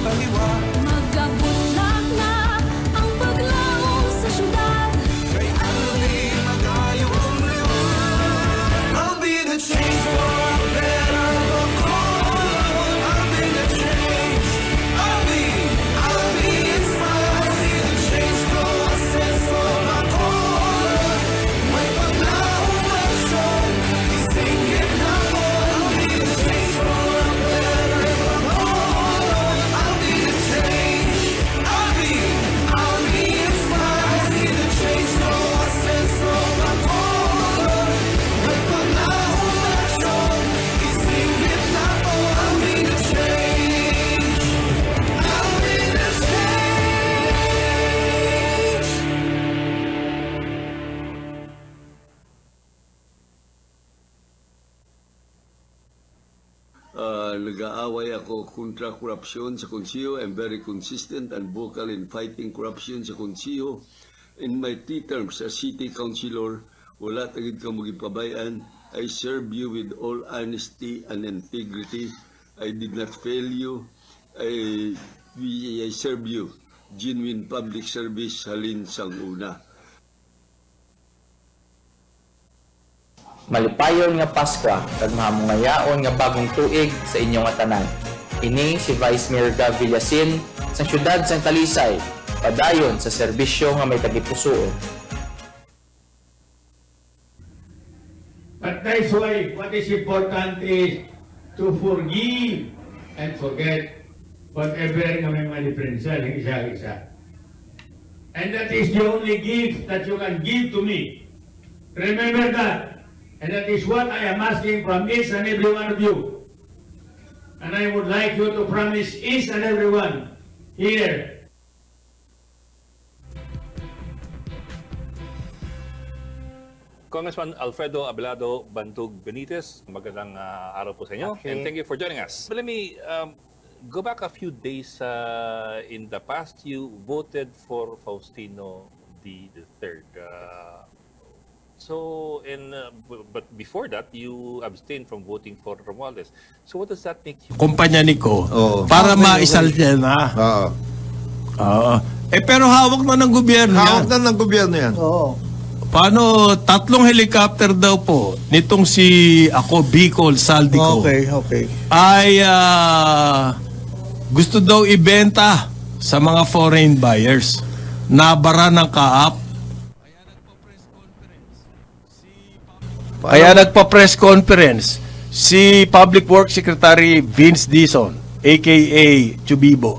baliwa. Magkabunlak na ang paglaong sa syudad. Kay Alvin magayo ang liwan. I'll be the change for a better Bacolod. I'll be the change. I'll be inspired. I'll be the change for a sense of Bacolod. May paglaong aksyon, isingit na mo. I'll be the change for a better Bacolod. I'll be the change. I'll be inspired. I'll be the change for a sense of Bacolod. May paglaong aksyon, isingit na mo. I'll be the change. I'll be the change. Nag-aaway ako kontra korupsyon sa konsiyo. I'm very consistent and vocal in fighting corruption sa konsiyo. In my 3 terms as city councilor, wala tagid ka magipabayan. I serve you with all honesty and integrity. I did not fail you. I serve you. Genuine public service halin sang una. Malipayon nga Pasko kag mahamungayaon nga bagong tuig sa inyong tanan. Ini si Vice Mayor Gav Villasin sa siyudad sang Talisay, padayon sa serbisyo nga may tagipusoon. But that's why what is important is to forgive and forget whatever nga may mga diferensya ng isa-isa. And that is the only gift that you can give to me. Remember that. And that is what I am asking from each and every one of you. And I would like you to promise each and every one here. Congressman Alfredo Abelardo Bantug Benitez, magandang araw po sa inyo. Okay. And thank you for joining us. But let me go back a few days in the past. You voted for Faustino the third. But before that, you abstained from voting for Romualdez. So what does that make you? Kumpanya ni Ko Oo. para maisal niya na. Oo. Oo. Pero hawak na ng gobyerno Hawak yan. na ng gobyerno yan. Oo. Paano 3 helicopter daw po nitong si ako Bicol Saldico Okay. ay gusto daw ibenta sa mga foreign buyers. Nabara ng kaap. Kaya nagpa-press conference si Public Works Secretary Vince Dizon, aka Chubibo.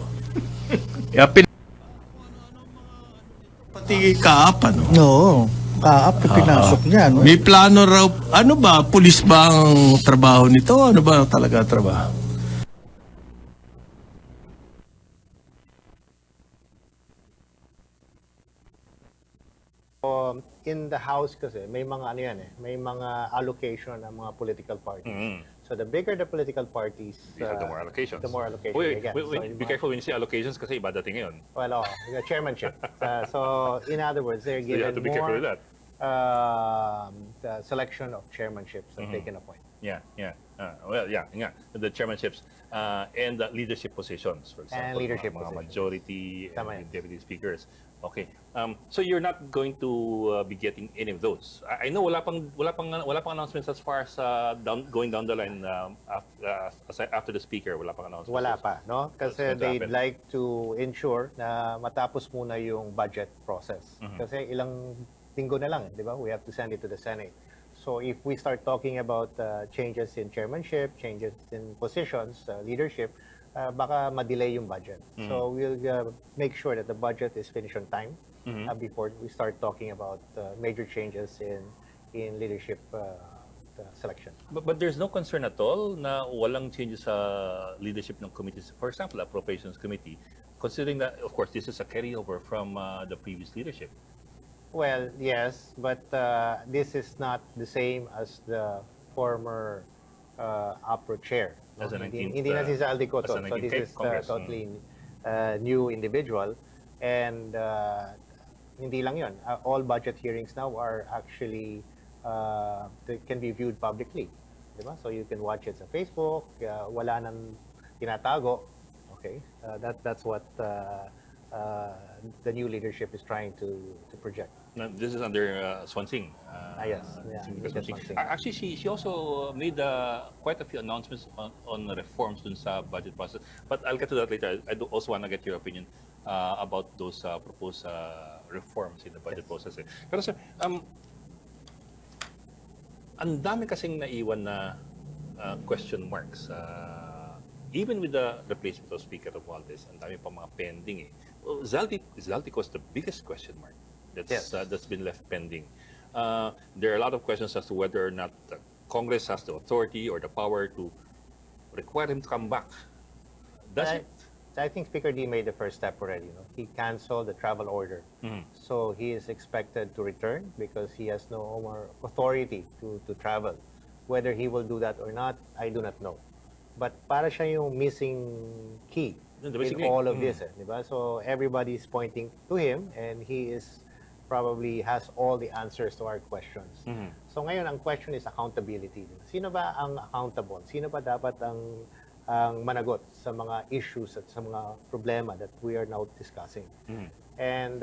Pati kaap, ano? Oo. Kaap, pinasok niya. No? May plano raw, ano ba, pulis ba ang trabaho nito? Ano ba talaga trabaho? In the House kasi, may mga ano yan may mga allocation ng mga political parties. So the bigger the political parties, You have the more allocations. the more allocation Wait, they get. wait, So, be careful when you say allocations kasi iba dating ngayon. Well, the chairmanship. So in other words, they're So you have given to be careful with more that. the selection of chairmanships that they can appoint. Yeah. The chairmanships and the leadership positions, for example. leadership mga positions. majority Tama and yan. deputy speakers. Okay. So you're not going to be getting any of those. I know wala pang announcements as far as going down the line after the speaker. Wala pang announcements. Wala pa, no? What's Kasi going to they'd happen? like to ensure na matapos muna yung budget process. Mm-hmm. Kasi ilang linggo na lang, di ba? We have to send it to the Senate. So if we start talking about changes in chairmanship, changes in positions, leadership, baka ma-delay yung budget. So we'll make sure that the budget is finished on time before we start talking about major changes in leadership selection. But there's no concern at all na walang changes sa leadership ng committees. For example, Appropriations Committee, considering that, of course, this is a carryover from the previous leadership. Well, yes, but this is not the same as the former APRO chair. As a 19th, Hindi na si Saldico as a to. So this 19th is Congress. totally new individual. And hindi lang yun. All budget hearings now are actually, they can be viewed publicly. Diba? So you can watch it sa Facebook. Wala nang tinatago. okay. That's what the new leadership is trying to project. Now, this is under Swansing. Yes, yeah, Speaker Mr. Swansing. Swansing. Actually, she also made quite a few announcements on reforms dun sa budget process. But I'll get to that later. I do also want to get your opinion about those proposed reforms in the budget process. Pero sir, ang dami kasing naiwan na question marks. Even with the replacement of Speaker Romualdez, ang dami pa mga pending eh. Well, Zaldico is the biggest question mark that's been left pending. There are a lot of questions as to whether or not the Congress has the authority or the power to require him to come back. Does it? I think Speaker D made the first step already. He canceled the travel order. So he is expected to return because he has no more authority to travel. Whether he will do that or not, I do not know. But para siya yung missing key The in missing all link. of this. Di ba? So everybody's pointing to him and he is probably has all the answers to our questions. So ngayon, ang question is accountability. Sino ba ang accountable? Sino ba dapat ang managot sa mga issues at sa mga problema that we are now discussing? And,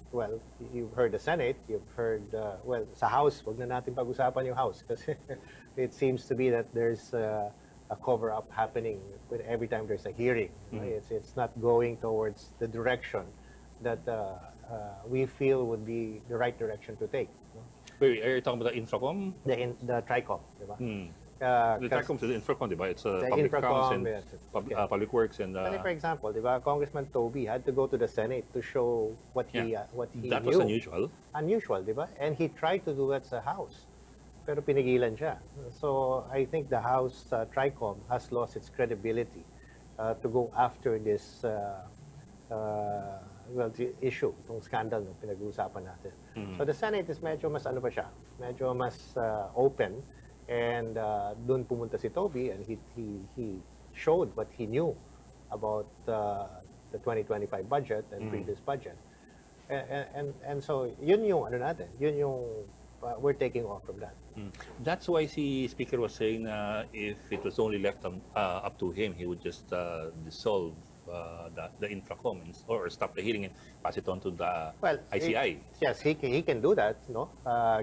well, you've heard the Senate, you've heard, well, sa House, wag na natin pag-usapan yung House kasi it seems to be that there's a cover-up happening with every time there's a hearing. It's not going towards the direction that we feel would be the right direction to take. Wait, are you talking about the Infracom? The TRICOM, di ba? The TRICOM is the Infracom, di ba? It's The public Infracom, accounts and yes. public works and Kasi for example, di ba, Congressman Toby had to go to the Senate to show what he that knew. was unusual. Unusual, di ba? And he tried to do that sa House. Pero pinigilan siya. So I think the House TRICOM has lost its credibility to go after this well, the issue, itong scandal na pinag-uusapan natin. So the Senate is medyo mas ano pa siya, medyo mas open and doon pumunta si Toby and he showed what he knew about the 2025 budget and previous budget. And so yun yung ano natin, yun yung we're taking off from that. That's why si Speaker was saying if it was only left up to him, he would just dissolve the Infracom or stop the hearing and pass it on to the ICI. Yes, he can do that, no?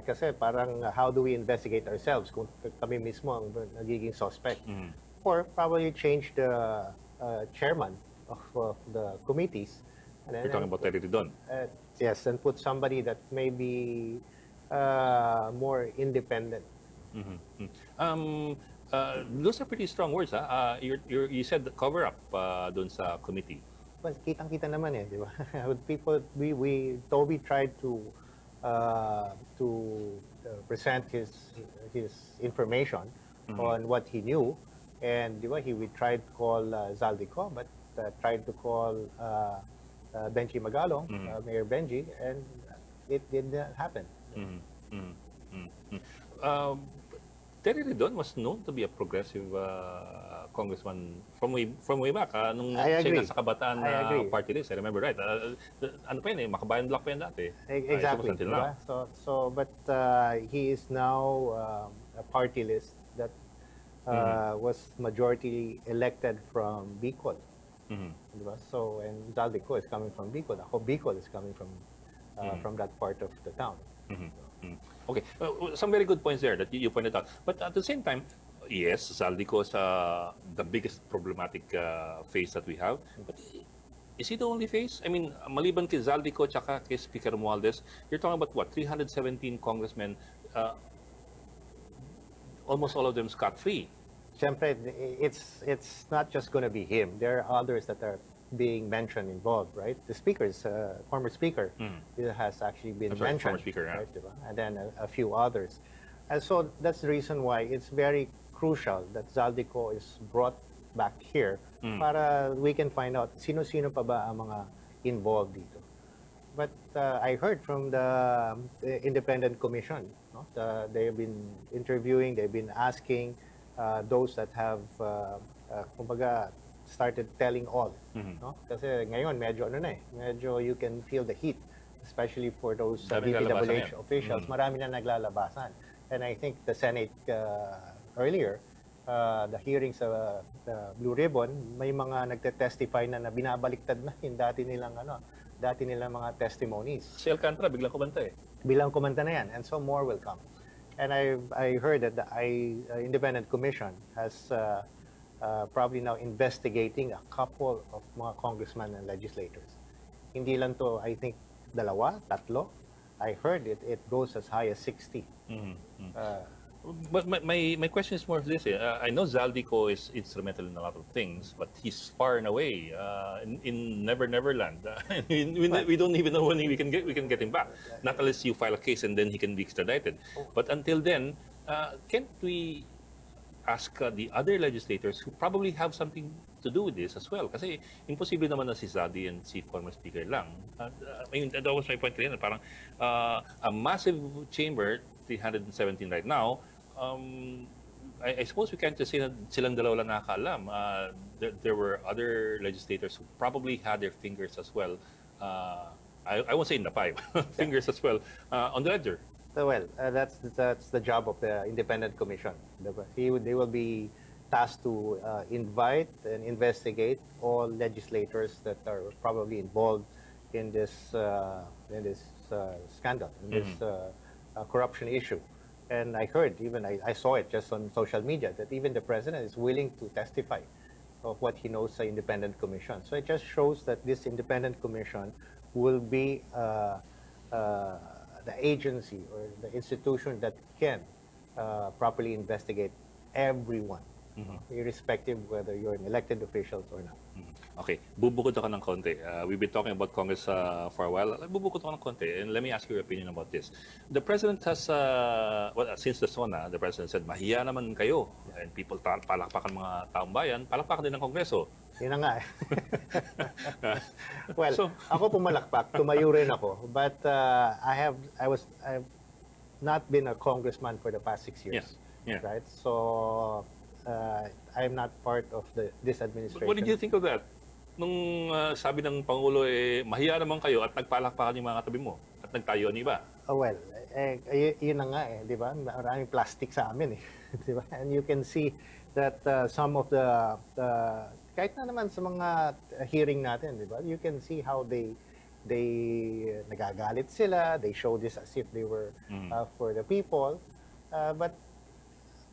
Kasi parang how do we investigate ourselves kung kami mismo ang nagiging suspect? Or probably change the chairman of the committees. And You're talking about Terry Ridon. Yes, and put somebody that may be more independent. Those are pretty strong words. You said the cover-up doon sa committee. Well, kitang-kita naman eh, di ba? People, Toby tried to present his information on what he knew, and di ba, we tried to call Zaldico, but tried to call Benji Magalong, Mayor Benji, and it did not happen. Terry Ridon was known to be a progressive congressman from way back. Nung I siya agree. nasa kabataan I na agree. party list, I remember right. Ano pa yun eh, Makabayan Block pa yan dati. Exactly. Until now. But he is now a party list that was majority elected from Bicol. Diba? So, and Zaldico is coming from Bicol. Ako, Bicol is coming from that part of the town. Okay, some very good points there that you pointed out. But at the same time, yes, Zaldico is the biggest problematic phase that we have. But is he the only phase? I mean, maliban kay Zaldico tsaka kay Speaker Romualdez, you're talking about what, 317 congressmen, almost all of them scot-free. Siyempre, it's not just going to be him. There are others that are being mentioned involved, right? The speakers, former speaker, has actually been That's right, mentioned, former speaker, yeah. right? Diba? And then a few others. And so that's the reason why it's very crucial that Zaldico is brought back here para we can find out sino-sino pa ba ang mga involved dito. But I heard from the independent commission, no? They've been interviewing, they've been asking those that have, kumbaga, started telling all. No? Kasi ngayon, medyo ano na eh, medyo you can feel the heat, especially for those Daming lalabasan DPWH officials. Marami na naglalabasan. And I think the Senate earlier the hearings sa Blue Ribbon, may mga nagte-testify na binabaliktad na yung dati nilang mga testimonies. Si Alcantara, biglang kumanta eh. Bilang kumanta na yan, and so more will come. And I heard that the Independent Commission has probably now investigating a couple of mga congressmen and legislators. Hindi lang to, I think, 2, 3. I heard it goes as high as 60. But my question is more of this. I know Zaldico is instrumental in a lot of things, but he's far and away in Never Neverland. We don't even know when we can get him back. Not unless you file a case and then he can be extradited. But until then, can't we ask the other legislators who probably have something to do with this as well? Kasi imposible naman na si Zaldi and si former speaker lang. I mean, that was my point kanina. Parang a massive chamber, 317 right now. I suppose we can't just say na silang dalawa lang nakakaalam. There were other legislators who probably had their fingers as well. I won't say in the pie, fingers as well on the ledger. Well, that's the job of the Independent Commission. They will be tasked to invite and investigate all legislators that are probably involved in this scandal, in this corruption issue. And I heard, even I saw it just on social media, that even the president is willing to testify of what he knows sa Independent Commission. So it just shows that this Independent Commission will be the agency or the institution that can properly investigate everyone, irrespective whether you're an elected officials or not. Okay, bubukod ako ng konti. We've been talking about Congress for a while. Bubukod ako ng konti, and let me ask your opinion about this. The President has, since the SONA, the President said, mahiya naman kayo. And people palakpakan mga taong bayan, palakpakan din ng Kongreso. Yun na nga eh. Well, ako pumalakpak, tumayo rin ako. But I've not been a congressman for the past 6 years. Yeah. Right? So I'm not part of this administration. What did you think of that? Nung sabi ng Pangulo, mahiya naman kayo at nagpalakpakan yung mga katabi mo at nagtayo ang iba. Well, yun na nga eh, di ba? Maraming plastic sa amin eh. Di ba? And you can see that some of the kahit na naman sa mga hearing natin, di ba? You can see how they nagagalit sila, they show this as if they were for the people. But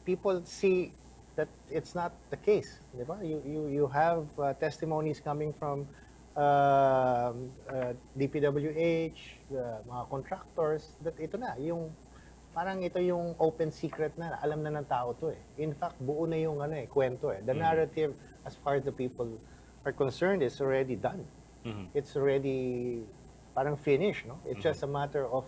people see that it's not the case, di ba? You have testimonies coming from DPWH, mga contractors, that ito na, parang ito yung open secret na alam na ng tao to eh. In fact, buo na yung kwento eh. The narrative, as far as the people are concerned, is already done. It's already parang finished, no? It's just a matter of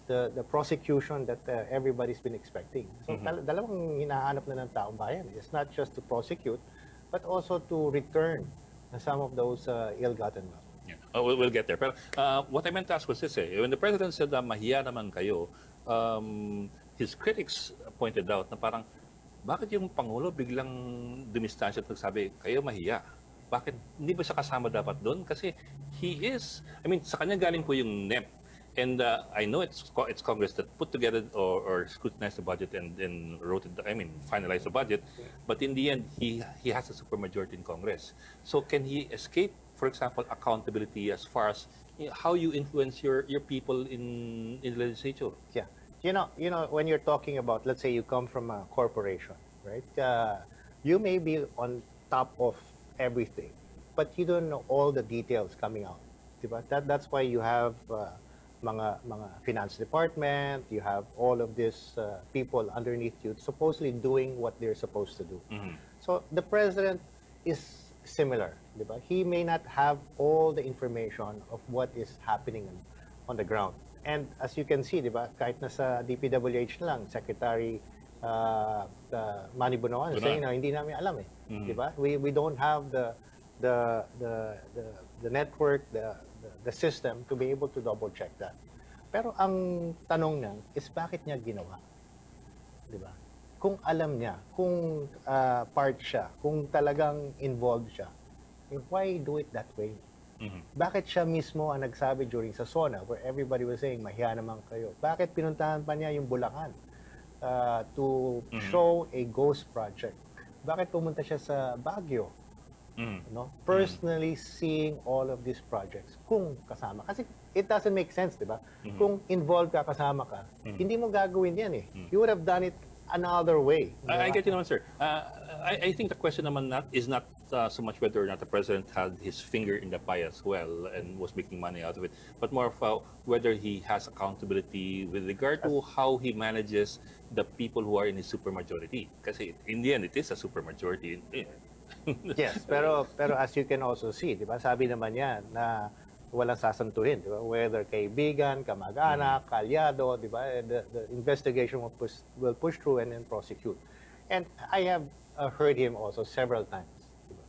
the prosecution that everybody's been expecting. So dalawang hinahanap na ng taong bayan. It's not just to prosecute, but also to return some of those ill-gotten wealth. Yeah. We'll get there. Pero what I meant to ask was this when the President said mahiya naman kayo, his critics pointed out na parang, bakit yung Pangulo biglang dumistansya at nagsabi, kayo mahiya? Bakit hindi ba siya kasama dapat doon? Kasi he is, sa kanya galing po yung NEP. And I know it's Congress that put together or scrutinized the budget and wrote it, finalized the budget. But in the end, he has a supermajority in Congress. So can he escape, for example, accountability as far as how you influence your people in the legislature? Yeah. You know, when you're talking about, let's say you come from a corporation, right? You may be on top of everything, but you don't know all the details coming out. Diba? That's why you have mga finance department, you have all of these people underneath you supposedly doing what they're supposed to do. So the president is similar, diba? He may not have all the information of what is happening on the ground. And as you can see, diba, kahit nasa DPWH na lang, Secretary Manny Bonoan saying na hindi namin alam eh, diba? We don't have the network, the system to be able to double check that. Pero ang tanong niyan is bakit niya ginawa? Diba? Kung alam niya, kung part siya, kung talagang involved siya, why do it that way? Bakit siya mismo ang nagsabi during sa SONA where everybody was saying, mahiya naman kayo? Bakit pinuntahan pa niya yung Bulacan? to show a ghost project. Bakit pumunta siya sa Baguio? No? Personally seeing all of these projects kung kasama. Kasi it doesn't make sense, di ba? Kung involved ka, kasama ka, hindi mo gagawin yan eh. You would have done it another way. I get you naman, sir. I think the question naman is not so much whether or not the president had his finger in the pie as well and was making money out of it, but more of whether he has accountability with regard to how he manages the people who are in his supermajority. Kasi in the end, it is a supermajority. Yes, pero as you can also see, 'di ba? Sabi naman niya na walang sasantuhin, 'di ba? Whether kaibigan, kamag-anak, kalyado, 'di ba? The investigation will push through and then prosecute. And I have heard him also several times. 'Di ba?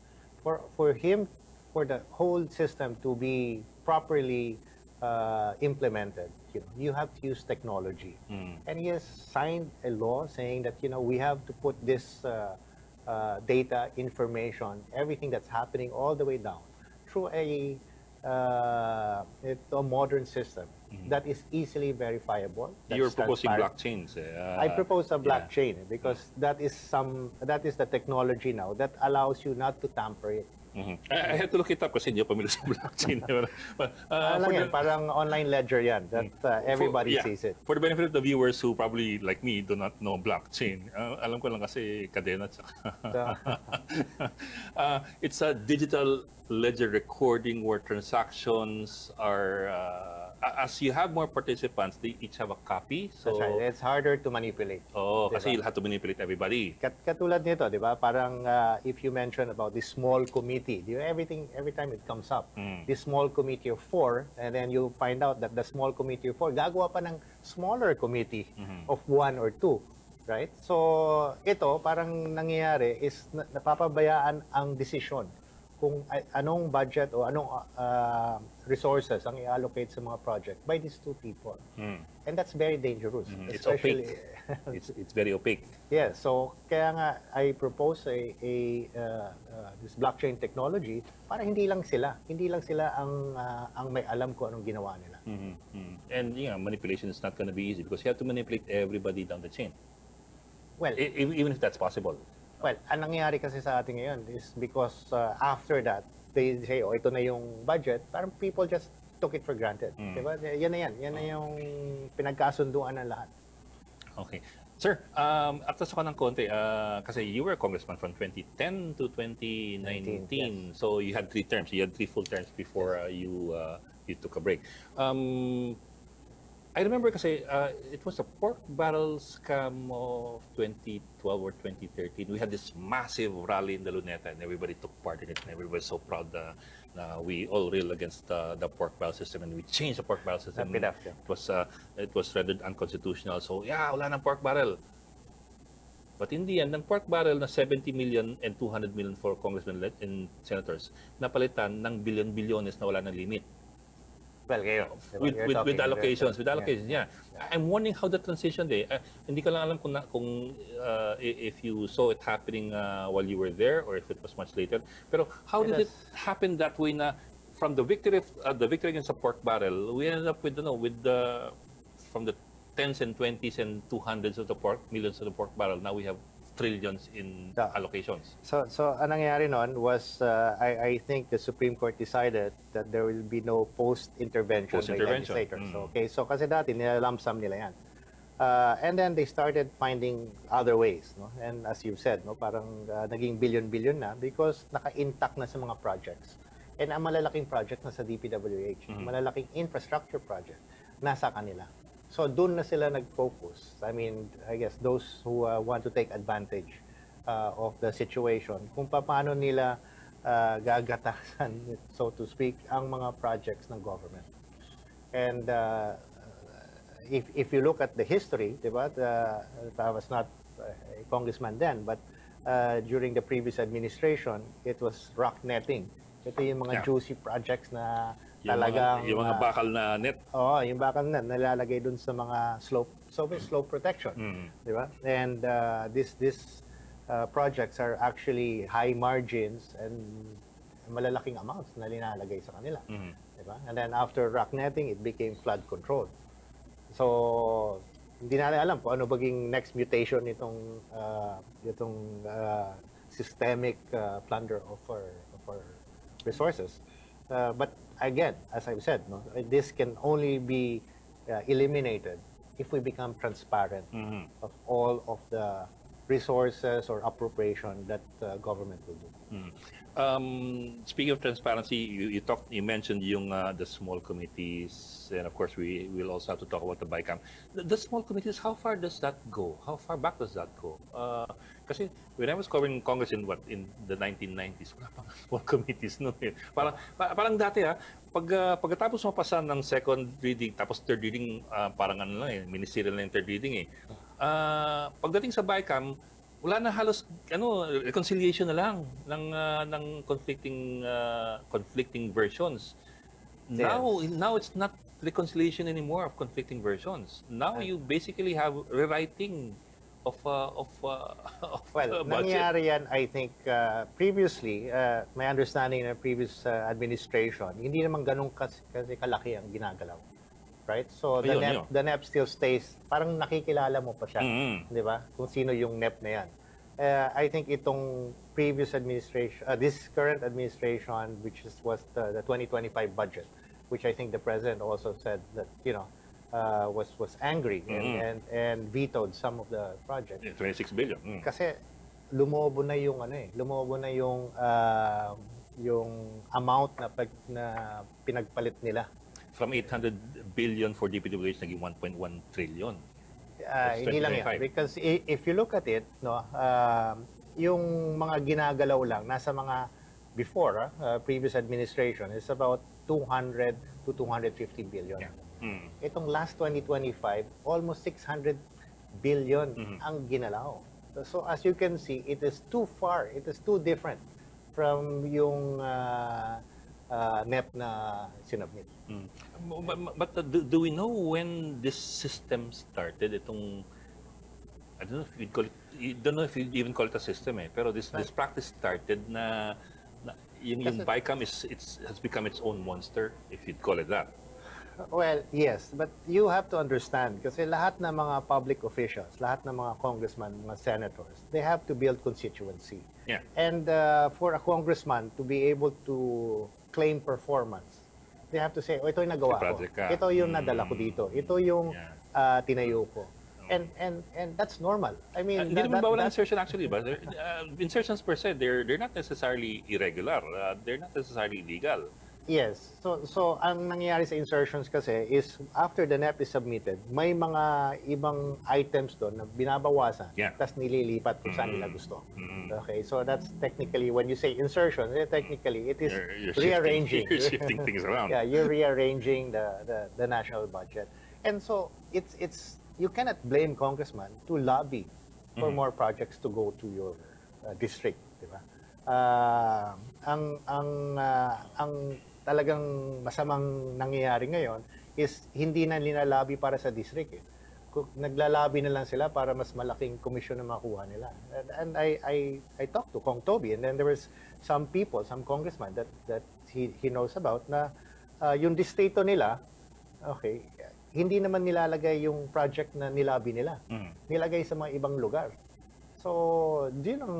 For the whole system to be properly implemented, you have to use technology. And he has signed a law saying that we have to put this data, information, everything that's happening all the way down through a modern system that is easily verifiable. You're proposing transparent. blockchains. I propose a blockchain because that is the technology now that allows you not to tamper it. I had to look it up kasi hindi ako familiar sa blockchain. But, for the- Parang online ledger yan that everybody sees it. For the benefit of the viewers who probably, like me, do not know blockchain, alam ko lang kasi kadena. It's a digital ledger recording where transactions are, as you have more participants, they each have a copy. So, That's right. It's harder to manipulate. oh, Diba? kasi you'll have to manipulate everybody. Katulad nito, di ba? Parang if you mention about this small committee, di ba? Every time it comes up, this small committee of 4, and then you find out that the small committee of 4 gagawa pa ng smaller committee of 1 or 2. Right? So, ito, parang nangyayari is napapabayaan ang desisyon kung anong budget o anong resources ang i-allocate sa mga project by these 2 people. And that's very dangerous. It's Especially, opaque. It's very opaque. yeah, so kaya nga I propose this blockchain technology para hindi lang sila ang may alam ko anong ginawa nila. And manipulation is not going to be easy because you have to manipulate everybody down the chain, Well, even if that's possible. Well, ang nangyayari kasi sa atin ngayon is because after that, they say, ito na yung budget, parang people just took it for granted. Diba? Yan na yan. Yan na yung pinagkasunduan ng lahat. Okay. Sir, atas ako ng konti, kasi you were a congressman from 2010 to 2019. Yes. So you had 3 terms. You had 3 full terms before you took a break. I remember kasi it was a pork barrel scam of 2012 or 2013. We had this massive rally in the Luneta and everybody took part in it and everybody was so proud na we all railed against the pork barrel system and we changed the pork barrel system. It was rendered unconstitutional. So wala ng pork barrel. But in the end, ng pork barrel na 70 million and 200 million for congressmen and senators, napalitan ng bilyon-bilyones na wala ng limit. Well, kayo. With allocations, yeah. I'm wondering how the transition hindi ko lang alam kung if you saw it happening while you were there or if it was much later. Pero how did it happen that way na from the victory against the pork barrel, we ended up with from the tens and 20s and 200s of the millions of the pork barrel, now we have trillions in allocations. So ang nangyayari noon was I think the Supreme Court decided that there will be no post-intervention by legislators. So kasi dati nilalump sum nila yan. And then they started finding other ways, no? And as you said, no, parang naging billion na because naka-intact na sa mga projects. And ang malalaking project na sa DPWH, malalaking infrastructure project nasa kanila. So doon na sila nag-focus. I mean, I guess those who want to take advantage of the situation, kung paano nila gagatasan, so to speak, ang mga projects ng government. And if you look at the history, diba, I was not a congressman then, but during the previous administration, it was rock netting. Ito yung mga juicy projects na talagang yung mga bakal na net. Yung bakal na nalalagay dun sa mga slope protection, di ba? And these projects are actually high margins and malalaking amounts na linalagay sa kanila, di ba? And then after rock netting, it became flood control. So hindi natin alam kung ano baging next mutation itong systemic plunder of our resources. But again, as I've said, no, this can only be eliminated if we become transparent of all of the resources or appropriation that government will do. Speaking of transparency, you mentioned yung the small committees, and of course we will also have to talk about the BICAM. The small committees, how far does that go? How far back does that go? Kasi when I was covering Congress in the 1990s, wala pang small committees noon. Parang dati pagkatapos mapasa ng second reading tapos third reading, parang ano lang ministerial na yung third reading pagdating sa BICAM, wala na halos reconciliation na lang ng conflicting versions. Now it's not reconciliation anymore of conflicting versions. Now you basically have rewriting of Well, budget. nangyari yan, I think, previously, my understanding ng previous administration, hindi naman ganun kasi kalaki ang ginagalaw. Right? So, Ayun. the NEP still stays, parang nakikilala mo pa siya. Di ba? Kung sino yung NEP na yan. I think itong previous administration, this current administration, which was the 2025 budget, which I think the president also said that, was angry and vetoed some of the projects. 26 billion. Kasi lumobo na yung yung amount na pinagpalit nila. From 800 billion for DPWH naging 1.1 trillion. That's Hindi lang yan. 2025. Because if you look at it, no, yung mga ginagalaw lang, nasa mga before, previous administration, is about 200 to 250 billion. Itong last 2025, almost 600 billion ang ginalaw. So as you can see, it is too far, it is too different from yung NEP na sinubmit. But do we know when this system started? Itong, I don't know if you'd call it, don't know if you'd even call it a system pero this practice started na yung BICAM has become its own monster, if you'd call it that. Well, yes, but you have to understand kasi lahat ng mga public officials, lahat ng mga congressmen, mga senators, they have to build constituency. Yeah. And for a congressman to be able to claim performance, they have to say, ito yung nagawa ko. project ka. Ito yung nadala ko dito. Ito yung tinayo ko. And that's normal. I mean, Hindi naman bawal ang insertion actually, but insertions per se, they're not necessarily irregular. They're not necessarily illegal. Yes. So ang nangyayari sa insertions kasi is after the NEP is submitted, may mga ibang items doon na binabawasan, tapos nililipat kung saan nila gusto. Okay, so that's technically, when you say insertion, technically it is You're rearranging. You're shifting things around. Yeah, you're rearranging the national budget. And so it's you cannot blame congressman to lobby for more projects to go to your district, di ba? Ang talagang masamang nangyayari ngayon is hindi na linalabi para sa district. Naglalabi na lang sila para mas malaking komisyon na makuha nila. And I talked to Kong Toby, and then there was some people, some congressman that he knows about na yung distrito nila, okay, hindi naman nilalagay yung project na nilabi nila. Nilagay sa mga ibang lugar. So, yun ang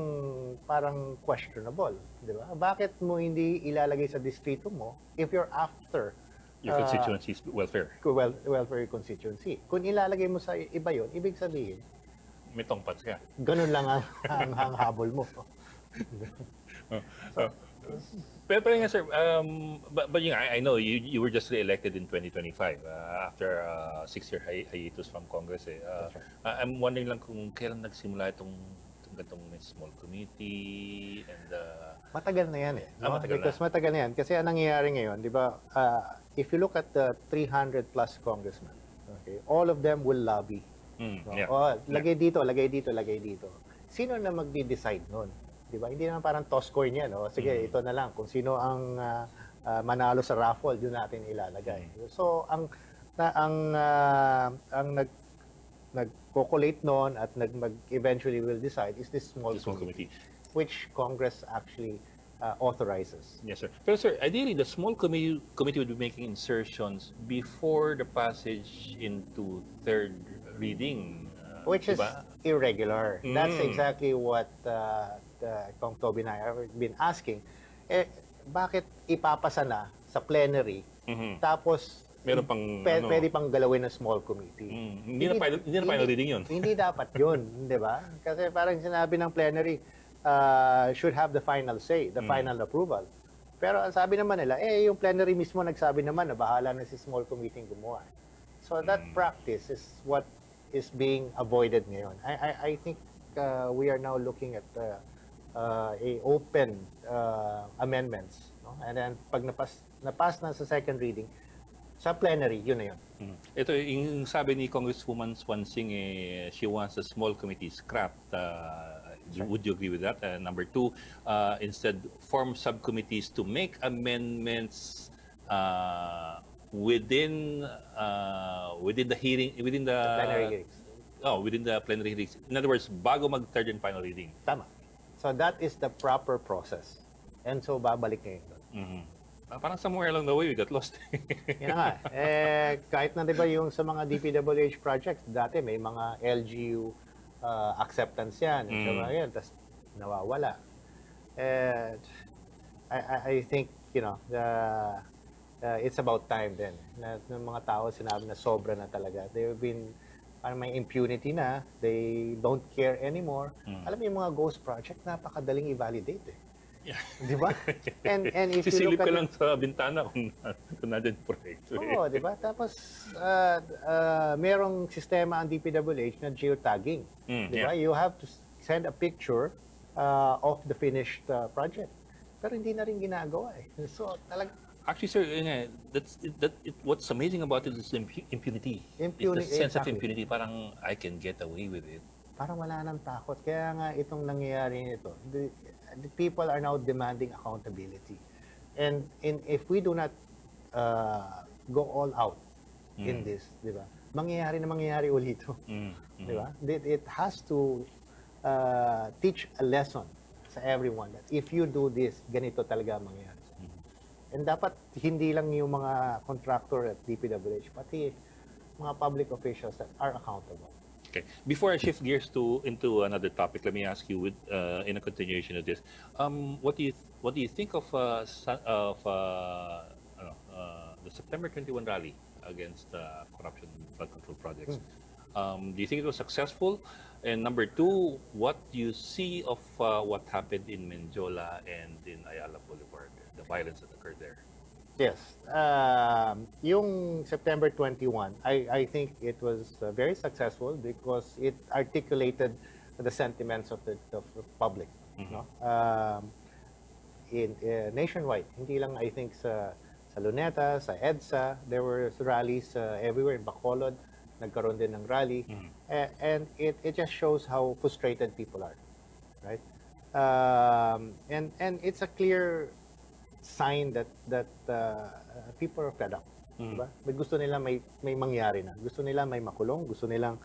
parang questionable, di ba? Bakit mo hindi ilalagay sa distrito mo if you're after Your constituency's welfare. welfare constituency? Kung ilalagay mo sa iba yun, ibig sabihin, May tongpats ka. ganun lang ang habol mo. Pero nga sir, but I know you were just re-elected in 2025 after 6-year hiatus from Congress. I'm wondering lang kung kailan nagsimula itong small committee and Matagal na yan no? Matagal Because matagal na yan. Kasi ang nangyayari ngayon, di ba, if you look at the 300 plus congressmen, okay, all of them will lobby. No? Lagay dito, lagay dito, lagay dito. Sino na magde-decide nun? Di ba? Hindi naman parang toss coin yan. No? Sige, ito na lang. Kung sino ang manalo sa raffle, yun natin ilalagay. So, ang nag-collate noon at eventually will decide is this small committee, which Congress actually authorizes. Yes, sir. Pero sir, ideally, the small committee would be making insertions before the passage into third reading. Which is diba? irregular. That's Mm. exactly what Kong Toby and I have been asking. Bakit ipapasa na sa plenary, Mhm. tapos Meron pang, ano, pwede pang galawin ng small committee? Hindi na final reading yun. Hindi dapat yun, di ba? Kasi parang sinabi ng plenary, should have the final say, the final approval. Pero ang sabi naman nila, yung plenary mismo nagsabi naman na bahala na si small committee gumawa. So that practice is what is being avoided ngayon. I think we are now looking at a open amendments, no? And then pag napas na sa second reading, sa plenary, yun na yun. Ito, yung sabi ni Congresswoman Swansing, she wants a small committee scrapped. Would you agree with that? Number two, instead, form subcommittees to make amendments within the hearing, within the Plenary hearings. within the plenary hearings. In other words, bago mag third and final reading. Tama. So that is the proper process. And so babalik ngayon doon. Parang somewhere along the way, we got lost. Yan na nga. Kahit na 'di ba yung sa mga DPWH projects, dati may mga LGU acceptance yan. So, yan, tas nawawala. I think, it's about time din. Ng mga tao sinabi na sobra na talaga. They've been, parang may impunity na. They don't care anymore. Alam mo yung mga ghost project, napakadaling i-validate eh. Yeah. Di ba? And if you Sisilip look ka at lang sa bintana kung nandiyan yung proyekto. Oo, di ba? Tapos, merong sistema ang DPWH na geotagging. Di ba? You have to send a picture of the finished project. Pero hindi na rin ginagawa eh. So, Actually, sir, what's amazing about it is impunity. Impunity, It's the sense of exactly. impunity. Parang I can get away with it. parang wala nang takot. Kaya nga itong nangyayari nito, the people are now demanding accountability. And if we do not go all out in this, di ba? Mangyayari ulit ito. Di ba? It has to teach a lesson sa everyone that if you do this, ganito talaga mangyayari. And dapat hindi lang yung mga contractor at DPWH, pati mga public officials that are accountable. Okay. Before I shift gears into another topic, let me ask you, in a continuation of this, what do you think of the September 21 rally against corruption flood control projects? Do you think it was successful? And number two, what do you see of what happened in Menjola and in Ayala Boulevard, the violence that occurred there? Yes. Yung September 21, I think it was very successful because it articulated the sentiments of the public. No? Nationwide, hindi lang I think sa Luneta, sa EDSA, there were rallies everywhere. In Bacolod, nagkaroon din ng rally. And it just shows how frustrated people are. Right? And it's a clear sign that people are fed up. Diba? Gusto nila may mangyari na. Gusto nila may makulong, gusto nilang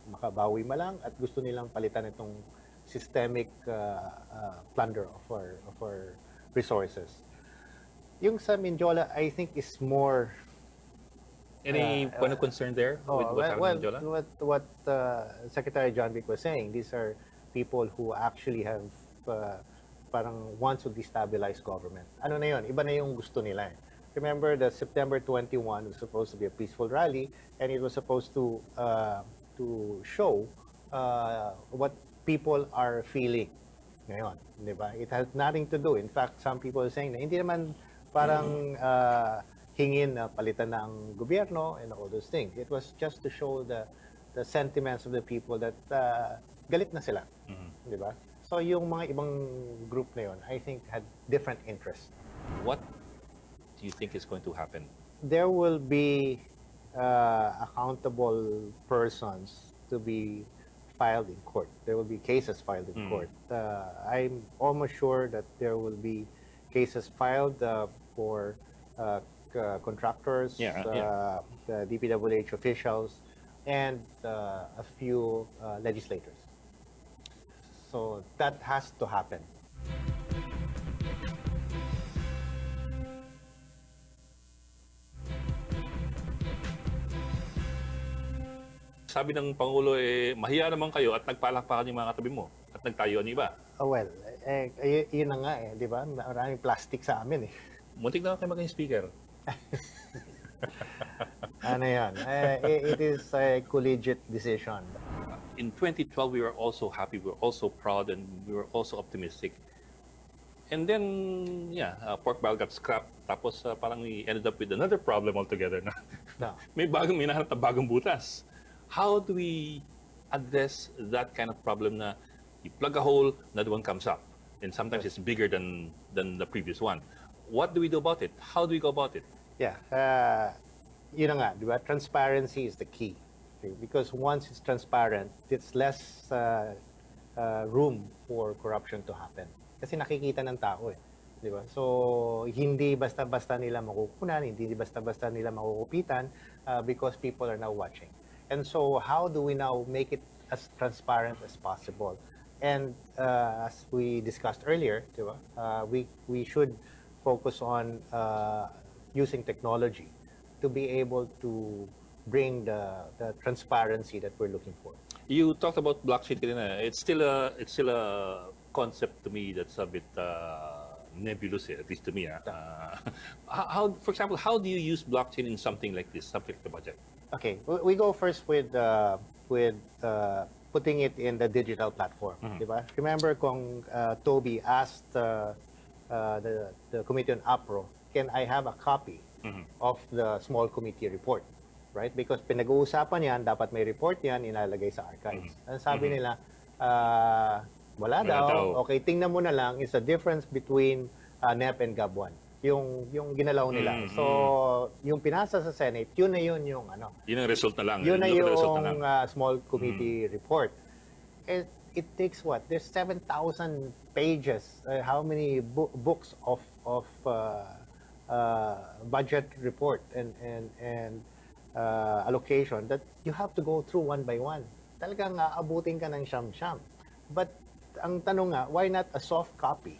makabawi malang, at gusto nilang palitan itong systemic plunder of our resources. Yung sa Menjola, I think is more Any point of concern there with what happened in Menjola? What Secretary John Vic was saying, these are people who actually have parang wants to destabilize government. Ano na yun? Iba na yung gusto nila eh. Remember, the September 21 was supposed to be a peaceful rally, and it was supposed to show what people are feeling ngayon. Diba? It has nothing to do. In fact, some people are saying na hindi naman parang hingin na palitan ng gobyerno and all those things. It was just to show the sentiments of the people that galit na sila. Diba? So yung mga ibang group na yun, I think had different interests. What do you think is going to happen? There will be accountable persons to be filed in court. There will be cases filed in court. I'm almost sure that there will be cases filed for contractors, the DPWH officials, and a few legislators. So that has to happen. sabi ng Pangulo, mahiya naman kayo at nagpalakpakan yung mga katabi mo at nagtayo ang iba. Well, yun na nga di ba? Maraming plastic sa amin eh. Muntik na kayo maging speaker. Ano yan? It is a collegiate decision. In 2012, we were also happy, we were also proud, and we were also optimistic. And then, pork barrel got scrapped. Tapos parang we ended up with another problem altogether na No. may nahanap na bagong butas. How do we address that kind of problem na you plug a hole, another one comes up, and sometimes it's bigger than the previous one? What do we do about it? How do we go about it? Yeah. Yun na nga, di ba? Transparency is the key. Okay? Because once it's transparent, it's less room for corruption to happen. Kasi nakikita ng tao eh. Di ba? So, hindi basta-basta nila makukunan, hindi basta-basta nila makukupitan because people are now watching. And so, how do we now make it as transparent as possible? And as we discussed earlier, di ba? We should focus on using technology to be able to bring the transparency that we're looking for. You talked about blockchain kanina. It's still a concept to me that's a bit nebulous, at least to me. How, for example, how do you use blockchain in something like this, something like the budget? Okay, we go first with putting it in the digital platform. Diba? Remember kung Toby asked the committee on APRO, can I have a copy of the small committee report? Right? Because pinag-uusapan yan, dapat may report yan, inalagay sa archives. Ang sabi nila, wala daw. Okay, tingnan mo na lang, is the difference between NEP and GAB1. Yung ginalaw nila. So, yung pinasa sa Senate, yun na yun yung ano. Yun ang result na lang. Yun na Look at the result yung na lang. small committee report. It takes what? There's 7,000 pages. How many books of budget report and allocation that you have to go through one by one. Talagang aabutin ka ng siyam-siyam. But ang tanong nga, why not a soft copy?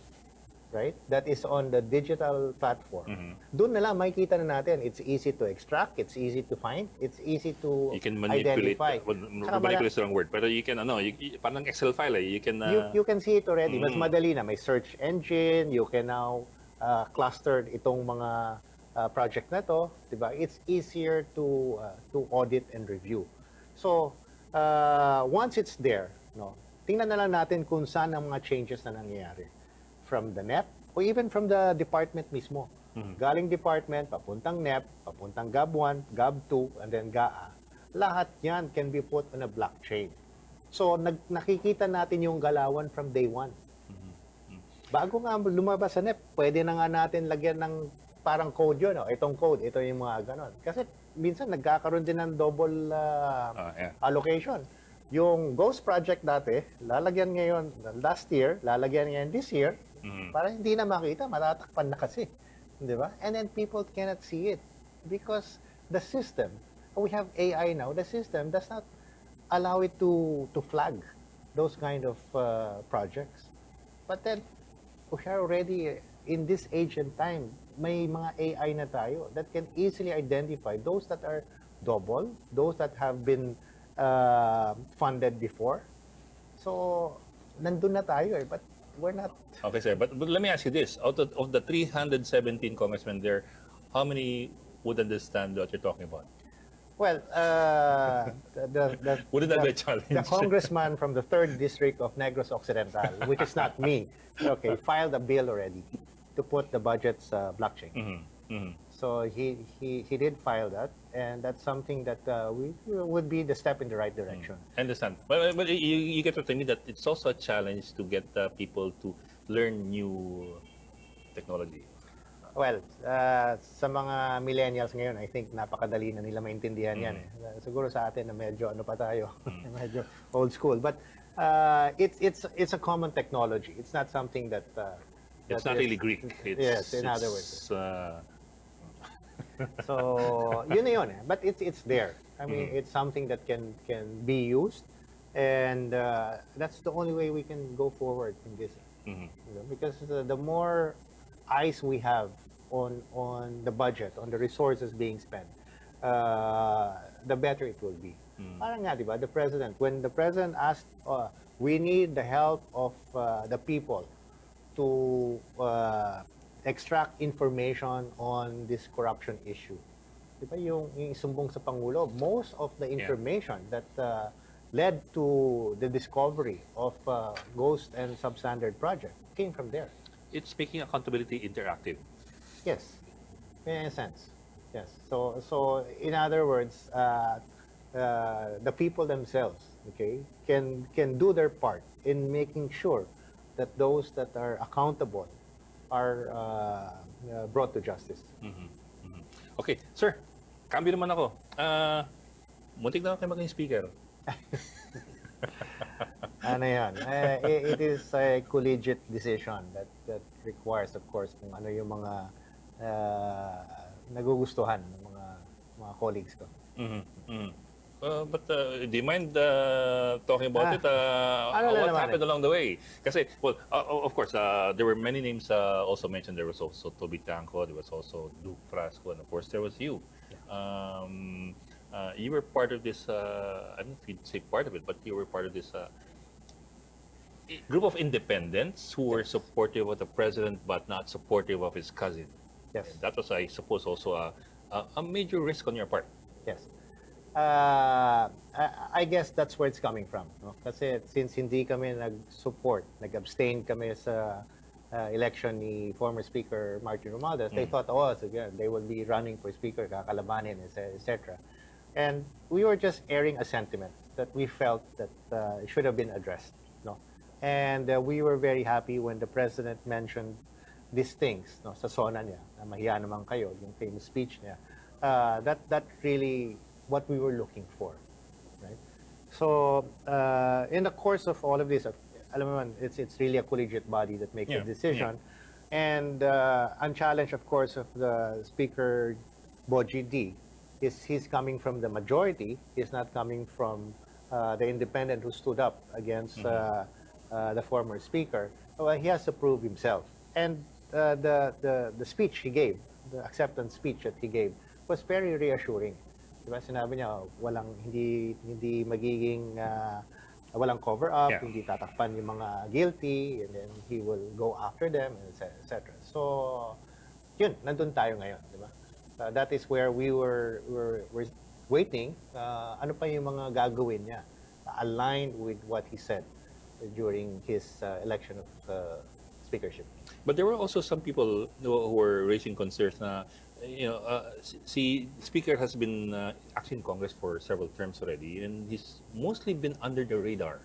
Right? That is on the digital platform. Doon na lang makikita na natin. It's easy to extract, it's easy to find, it's easy to You can manipulate. identify. Manipulate is the wrong word. Pero you can, parang Excel file You can... You can see it already. Mas madali na. May search engine. You can now cluster itong mga project na to. Diba? It's easier to audit and review. So, once it's there, tingnan na lang natin kung saan ang mga changes na nangyayari. From the NEP or even from the department mismo. Galing department, papuntang NEP, papuntang GAB1, GAB2, and then GAA. Lahat yan can be put on a blockchain. So, nakikita natin yung galawan from day one. Bago nga lumabas sa NEP, pwede na nga natin lagyan ng parang code yun. Itong code, ito yung mga ganon. Kasi minsan nagkakaroon din ng double allocation. Yung Ghost project dati, lalagyan ngayon, last year, lalagyan ngayon this year, para hindi na makita, matatakpan na kasi. Di ba? And then people cannot see it because the system, we have AI now, the system does not allow it to flag those kind of projects. But then, we are already in this age and time, may mga AI na tayo that can easily identify those that are double, those that have been funded before. So, nandun na tayo but we're not. Okay, sir. But let me ask you this. Out of the 317 congressmen there, how many would understand what you're talking about? Well, Wouldn't that be a challenge? The congressman from the 3rd District of Negros Occidental, which is not me, okay, filed a bill already to put the budget's blockchain. So he did file that, and that's something that would be the step in the right direction. I understand. But you get what I mean, that it's also a challenge to get people to learn new technology. Well, sa mga millennials ngayon, I think napakadali na nila maintindihan yan. Siguro sa atin na medyo ano pa tayo, medyo old school. But it's a common technology. It's not something that It's not really Greek. Yes, in other words. So, yun na yun. But it's there. I mean, it's something that can be used. And that's the only way we can go forward in this. You know, because the more eyes we have on the budget, on the resources being spent, the better it will be. Parang nga, di ba, the president, when the president asked, we need the help of the people to extract information on this corruption issue. Di ba yung isumbong sa Pangulo, most of the information that led to the discovery of ghost and substandard project came from there. It's making accountability interactive. Yes, in a sense. Yes. So in other words, the people themselves, okay, can do their part in making sure that those that are accountable are brought to justice. Okay, sir, cambio naman ako. Muntik na ako kayo maging speaker. Ano yan? It is a collegiate decision that requires, of course, kung ano yung mga nagugustuhan ng mga colleagues ko. But do you mind talking about it? Ano What naman happened along the way? Kasi, well, of course, there were many names also mentioned. There was also Toby Tanco, there was also Duke Frasco, and of course, there was you. You were part of this, I don't know if you'd say part of it, but you were part of this group of independents who were supportive of the president but not supportive of his cousin. Yes. And that was, I suppose, also a major risk on your part. Yes. I guess that's where it's coming from. No? Kasi since hindi kami nag-support, nag-abstain kami sa election ni former Speaker Martin Romualdez, they thought, oh, sige, they will be running for Speaker, kakalabanin, etc. And we were just airing a sentiment that we felt that it should have been addressed. No? And we were very happy when the President mentioned these things, no, sa sona niya, na mahiya naman kayo, yung famous speech niya. That really what we were looking for, right? So in the course of all of this, alam mo man, it's really a collegiate body that makes a decision, and ang challenge, of course, of the Speaker Boji D is he's coming from the majority. He's not coming from the independent who stood up against the former Speaker. Well, he has to prove himself, and the speech he gave, the acceptance speech that he gave, was very reassuring. Diba? Sinabi niya, hindi magiging, walang cover up, hindi tatakpan yung mga guilty, and then he will go after them, etc. So, yun, nandun tayo ngayon, diba? That is where we're waiting, ano pa yung mga gagawin niya, aligned with what he said during his election of speakership. But there were also some people who were raising concerns na, see, Speaker has been actually in Congress for several terms already, and he's mostly been under the radar.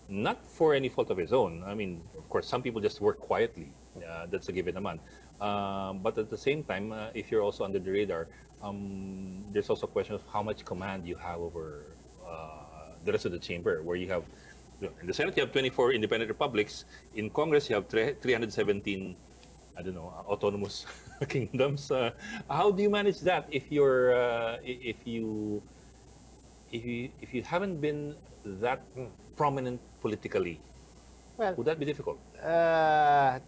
Not for any fault of his own. I mean, of course, some people just work quietly. That's a given naman. But at the same time, if you're also under the radar, there's also a question of how much command you have over the rest of the chamber, where you have, in the Senate, you have 24 independent republics. In Congress, you have 317, I don't know, autonomous kingdoms. How do you manage that if you're if you haven't been that prominent politically? Well, Would that be difficult? I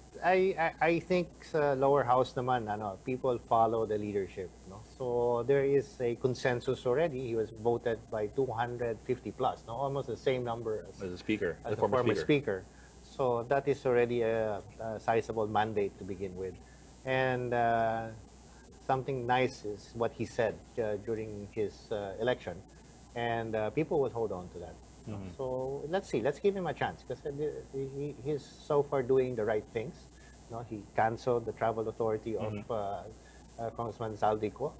think sa lower house naman, people follow the leadership. No? So there is a consensus already. He was voted by 250 plus, no? Almost the same number As a speaker, as the the former speaker. So that is already a sizable mandate to begin with. And something nice is what he said during his election. And people will hold on to that. So let's see. Let's give him a chance, because he's so far doing the right things. No, he canceled the travel authority of Congressman Saldico,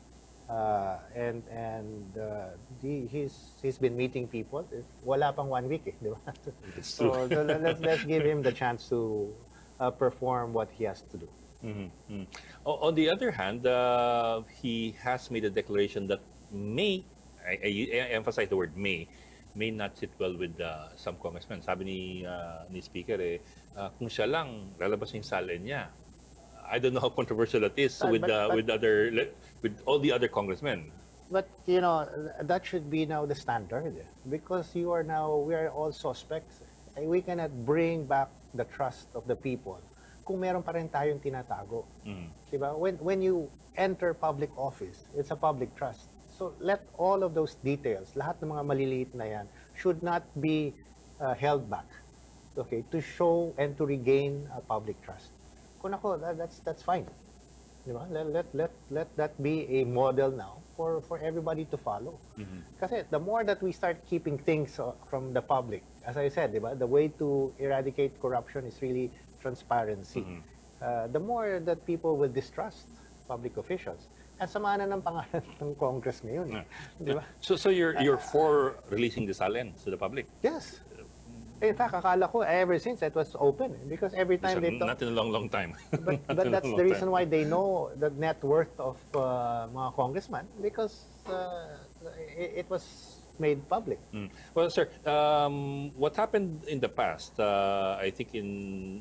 and he's been meeting people. Wala pang 1 week, di ba? It's So true. let's give him the chance to perform what he has to do. On the other hand, he has made a declaration that may, I emphasize the word may not sit well with some congressmen. Sabi ni Speaker, kung siya lang, lalabas yung salin niya. I don't know how controversial that is with all the other congressmen. But that should be now the standard, because we are all suspects. We cannot bring back the trust of the people kung meron pa rin tayong tinatago. Diba? When you enter public office, it's a public trust. So let all of those details, lahat ng mga maliliit na yan, should not be held back, okay, to show and to regain public trust. Kung ako, that's fine. Di ba? Let that be a model now for everybody to follow. Kasi the more that we start keeping things from the public, as I said, di ba, the way to eradicate corruption is really transparency. The more that people will distrust public officials. At sama na ng pangalan ng Congress ngayon. Di ba? So you're for releasing the SALN to the public? Yes. In fact, akala ko ever since it was open. Because every time they talk... Not in a long time. But that's the reason why they know the net worth of mga congressmen, because it was made public. Well, sir, what happened in the past, I think in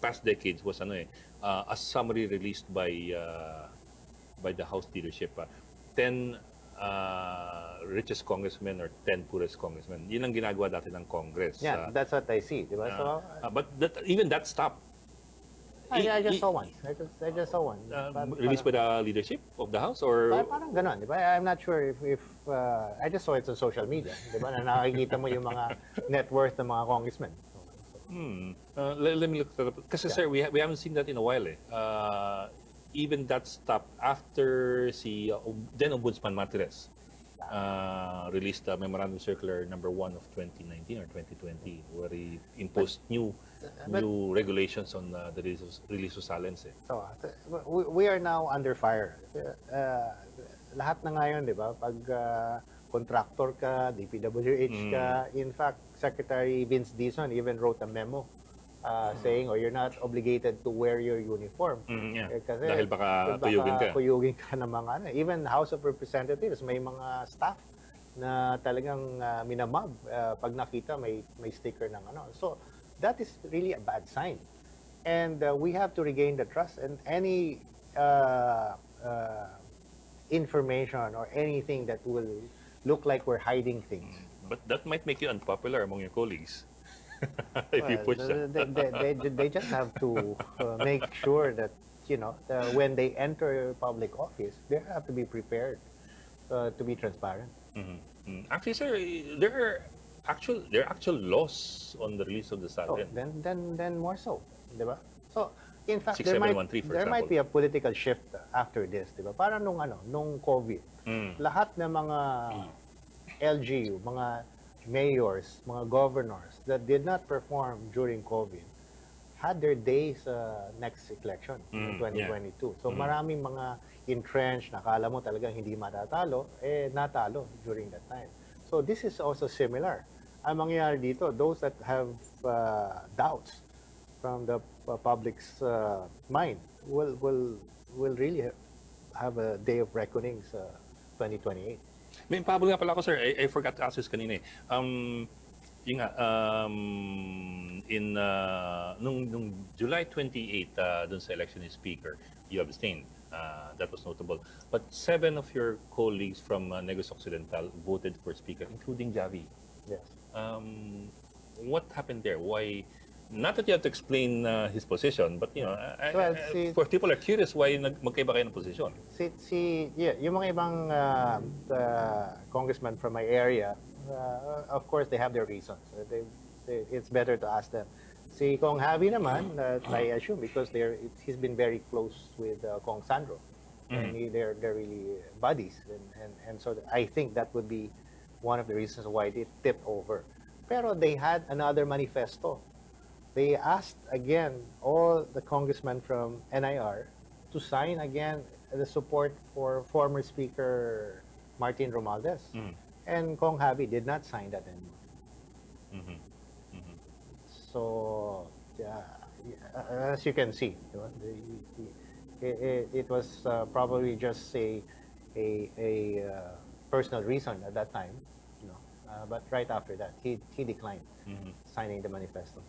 past decades was a summary released by the House leadership. 10 richest congressmen or 10 poorest congressmen. Yun ang ginagawa dati ng Congress. Yeah, that's what I see. Diba? So, But even that stopped. I just saw one. I just saw one. Released by the leadership of the House or Parang ganon, di ba? I'm not sure if I just saw it on social media, di ba? Na nakikita mo yung mga net worth ng mga congressmen. let me look that up. Kasi sir, we haven't seen that in a while eh. Even that stopped after si then Ombudsman Martires released the Memorandum Circular number 1 of 2019 or 2020 where he imposed new regulations on the release of SALNs eh. So, we are now under fire. Lahat na ngayon, di ba? Pag contractor ka, DPWH ka, in fact, Secretary Vince Dizon even wrote a memo saying, you're not obligated to wear your uniform. Yeah. Kasi Dahil baka tuyugin ka. ng mga even House of Representatives, may mga staff na talagang minamab pag nakita may sticker ng So, that is really a bad sign. And we have to regain the trust, and any information or anything that will look like we're hiding things. But that might make you unpopular among your colleagues. If you push that. They just have to make sure that when they enter public office, they have to be prepared to be transparent. Actually, sir, there are actual laws on the release of the SALN. Then more so, di ba? So, in fact, 6713, for there might example. be a political shift after this, di ba? Para nung COVID, lahat ng mga LGU, mga mayors, mga governors that did not perform during COVID had their days next election in 2022. So maraming mga entrenched, nakala mo talagang hindi matatalo, natalo during that time. So this is also similar. Ang mangyayari dito, those that have doubts from the public's mind will really have a day of reckoning sa 2028. May pabol nga pala ako, sir. I forgot to ask this kanina eh. Yung nga, nung July 28, dun sa election ni Speaker, you abstained. That was notable. But 7 of your colleagues from Negros Occidental voted for Speaker, including Javi. Yes. What happened there? Why? Not that you have to explain his position, but for people are curious why magkaiba kayo ng position. Yung mga ibang congressmen from my area, of course they have their reasons. It's better to ask them. Si Kong Javi naman, I assume because he's been very close with Kong Sandro, and they're really buddies, and so I think that would be one of the reasons why it tipped over. Pero they had another manifesto. They asked again all the congressmen from NIR to sign again the support for former Speaker Martin Romualdez. And Kong Javi did not sign that anymore. So, as you can see, it was probably just a personal reason at that time. But right after that, he declined signing the manifesto.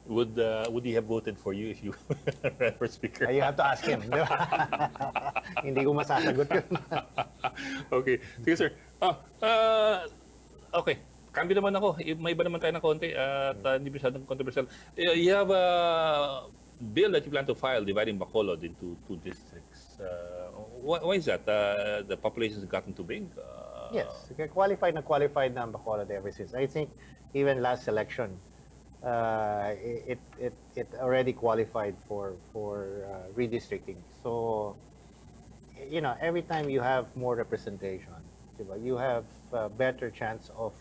Would he have voted for you if you ran for Speaker? You have to ask him. Di ba? Hindi ko masasagot yun. Okay. Sige, sir. Okay. Cambio naman ako. May iba naman tayo ng konti at hindi masyadong controversial. You have a bill that you plan to file dividing Bacolod into 2 districts. Why is that? The population has gotten too big? Yes, qualified na Bacolod ever since. I think even last election, it already qualified for redistricting. So, you know, every time you have more representation, diba, you have a better chance of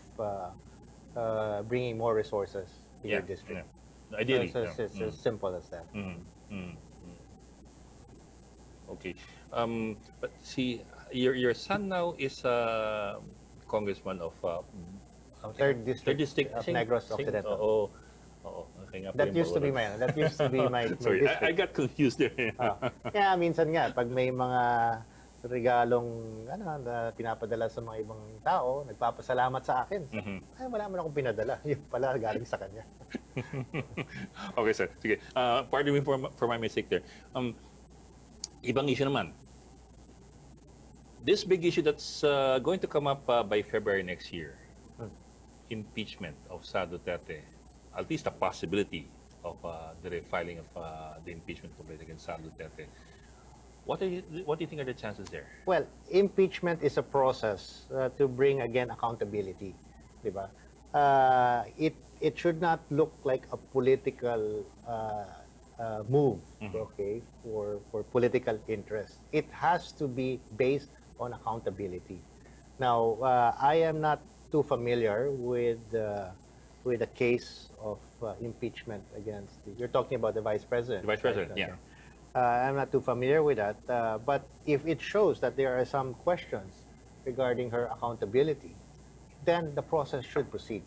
bringing more resources to your district. Yeah. Ideally. So it's as simple as that. Okay. But see, your son now is a congressman of Third district of Sing- Negros Sing- Occidental. Oo. Oo. Okay nga pala That yung used to be Bacolod. that used to be my Sorry, I district. got confused there. Kaya minsan nga, pag may mga regalong na pinapadala sa mga ibang tao, nagpapasalamat sa akin. Ay, wala man akong pinadala. Yung pala galing sa kanya. Okay, sir. Sige. Pardon me for my mistake there. Ibang issue naman. This big issue that's going to come up by February next year, impeachment of Sa Duterte, at least a possibility of the refiling of the impeachment complaint against Sa Duterte. What do you think are the chances there? Well, impeachment is a process to bring again accountability, di ba? It should not look like a political move, okay, for political interest. It has to be based on accountability. Now, I am not too familiar with the case of impeachment against you're talking about the vice president. The vice president, right? yeah. I'm not too familiar with that, but if it shows that there are some questions regarding her accountability, then the process should proceed.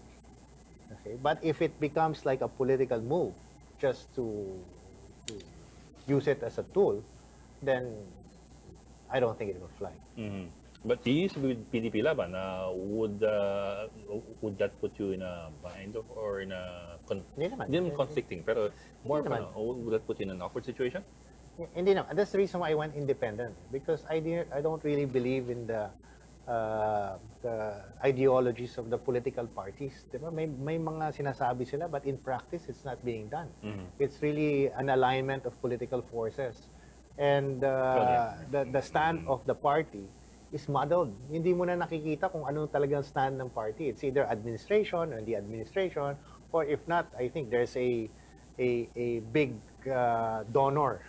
Okay, but if it becomes like a political move, just to use it as a tool, then I don't think it will fly. But he used to be with PDP Laban. Would that put you in a bind or in a Hindi naman. Hindi naman conflicting, pero more Hindi naman. would that put you in an awkward situation? Hindi naman. That's the reason why I went independent, because I don't really believe in the ideologies of the political parties. Diba? May mga sinasabi sila, but in practice, it's not being done. It's really an alignment of political forces. And the stand of the party is muddled. Hindi mo na nakikita kung ano talagang stand ng party. It's either administration or the administration, or if not, I think there's a big donor,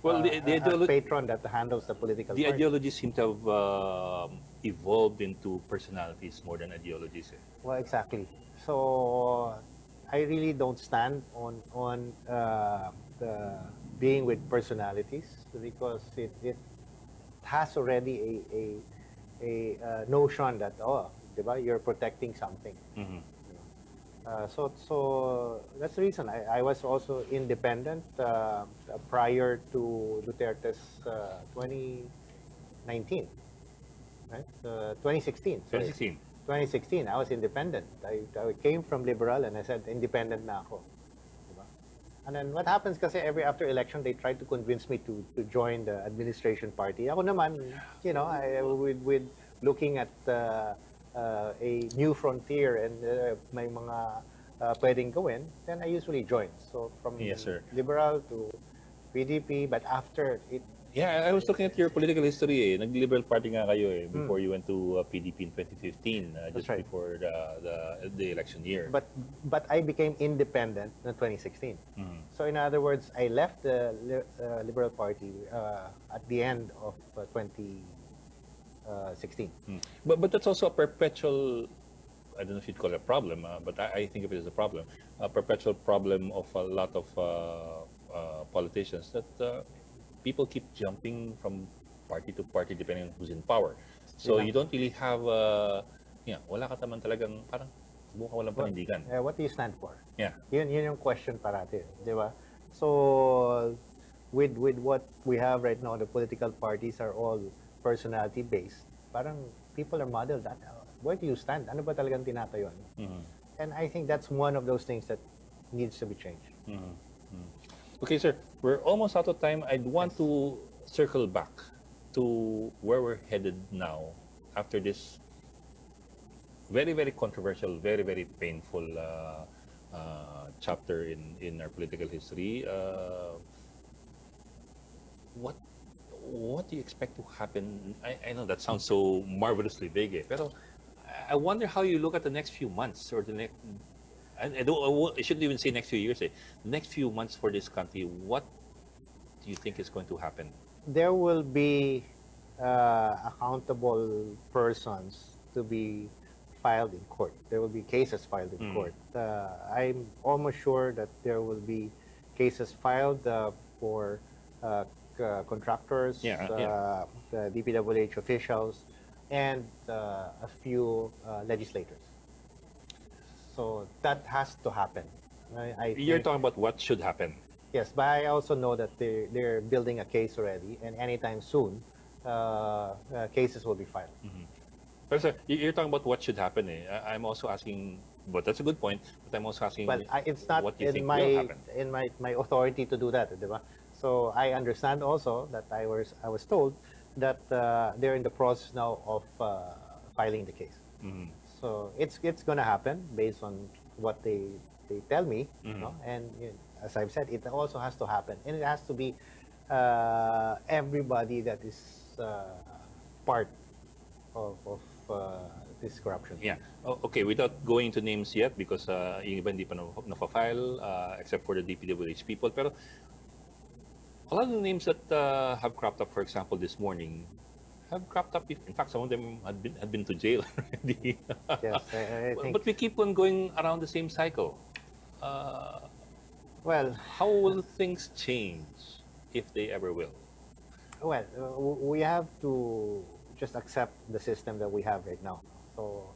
Well, the a patron that handles the political The party. ideologies seem to have evolved into personalities more than ideologies. Well, exactly. So I really don't stand on the being with personalities, because it has already a notion that diba, you're protecting something. So that's the reason I was also independent prior to Duterte's 2019, right? 2016. Sorry. 2016. 2016, I was independent. I came from liberal and I said, independent na ako. Diba? And then what happens kasi after election, they try to convince me to join the administration party. Ako naman, you know, with looking at a new frontier and may mga pwedeng gawin, then I usually join. So from Yes, sir. liberal to PDP, but after it, Yeah, I was looking at your political history. Nag-Liberal Party nga kayo before you went to PDP in 2015, just right. before the election year. but I became independent in 2016. So in other words, I left the Liberal Party at the end of 2016. But that's also a perpetual, I don't know if you'd call it a problem, but I think of it as a problem, a perpetual problem of a lot of politicians that people keep jumping from party to party depending on who's in power. So Yeah. you don't really have, wala ka naman talagang parang subukan walang panindigan. What do you stand for? Yeah. Yun yung question parati, di ba? So with what we have right now, the political parties are all personality based. Parang people are muddled. Where do you stand? Ano ba talagang tinatayo? And I think that's one of those things that needs to be changed. Okay, sir, we're almost out of time. I'd want to circle back to where we're headed now after this very, very controversial, very, very painful chapter in our political history. what do you expect to happen? I know that sounds so marvelously vague, pero I wonder how you look at the next few months or the next. I shouldn't even say next few years. The next few months for this country. What do you think is going to happen? There will be accountable persons to be filed in court. There will be cases filed in court. I'm almost sure that there will be cases filed for contractors, the DPWH officials, and a few legislators. So that has to happen. I You're think- talking about what should happen. Yes, but I also know that they're building a case already, and anytime soon, cases will be filed. But sir, you're talking about what should happen. I'm also asking, but that's a good point. But I'm also asking, Well, it's not what do you in think will happen? my authority to do that, diba? So I understand also that I was told that they're in the process now of filing the case. So it's gonna happen based on what they tell me, no? And as I've said, it also has to happen, and it has to be everybody that is part of this corruption. Yeah. Okay, without going into names yet because yung iba hindi pa na-file except for the DPWH people. Pero a lot of the names that have cropped up, for example, this morning, have cropped up. In fact, some of them had been to jail already. Yes, I think. But we keep on going around the same cycle. Well, How will things change if they ever will? Well, we have to just accept the system that we have right now. So,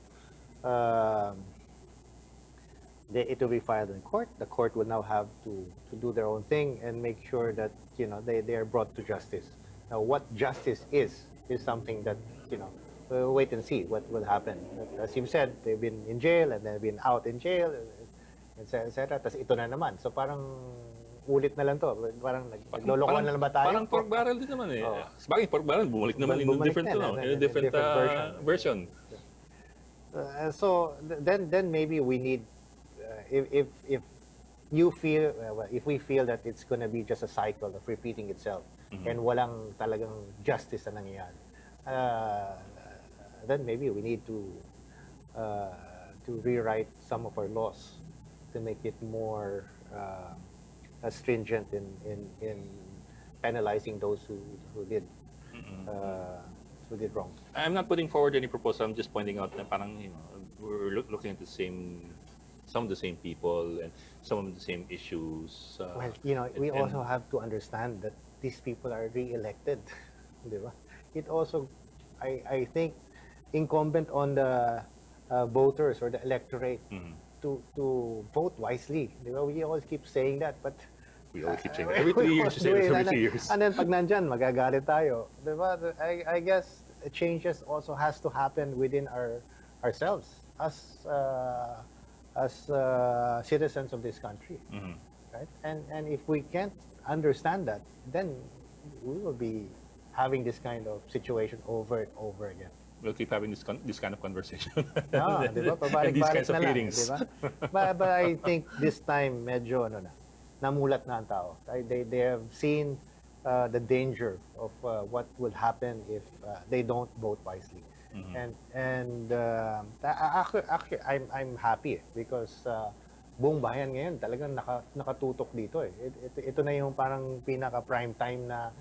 it will be filed in court. The court will now have to do their own thing and make sure that they are brought to justice. Now, what justice is something that we'll wait and see what will happen. As you said, they've been in jail and they've been out in jail, etc. Tapos ito na naman. So parang ulit na lang to. Parang naglolokohan na lang ba tayo? Parang pork barrel din naman eh. Oo. Sabagay, pork barrel, bumalik naman in a Bumalik different, na, in a different version. So then maybe we need if you feel if we feel that it's going to be just a cycle of repeating itself and walang talagang justice na nangyayari, then maybe we need to rewrite some of our laws to make it more stringent in penalizing those who did wrong. I'm not putting forward any proposal. I'm just pointing out that parang, we're looking at some of the same people and some of the same issues. Well, we also have to understand that these people are re-elected. Di ba? It also, I think, incumbent on the voters or the electorate to vote wisely. Di ba? We always keep saying that, but We always keep saying that. Every 3 years, you say this, every 3 years. And then pag nandyan, magagalit tayo. Diba? I guess changes also has to happen within ourselves as citizens of this country. Right? And if we can't understand that, then we will be having this kind of situation over and over again. We'll keep having this kind of conversation. Diba? And these kinds Pabalik-balik of na lang, hearings. diba? But I think this time medyo namulat na ang tao. They have seen the danger of what will happen if they don't vote wisely. And actually I'm happy because buong bayan ngayon talagang nakatutok dito eh. Ito na yung parang pinaka prime time na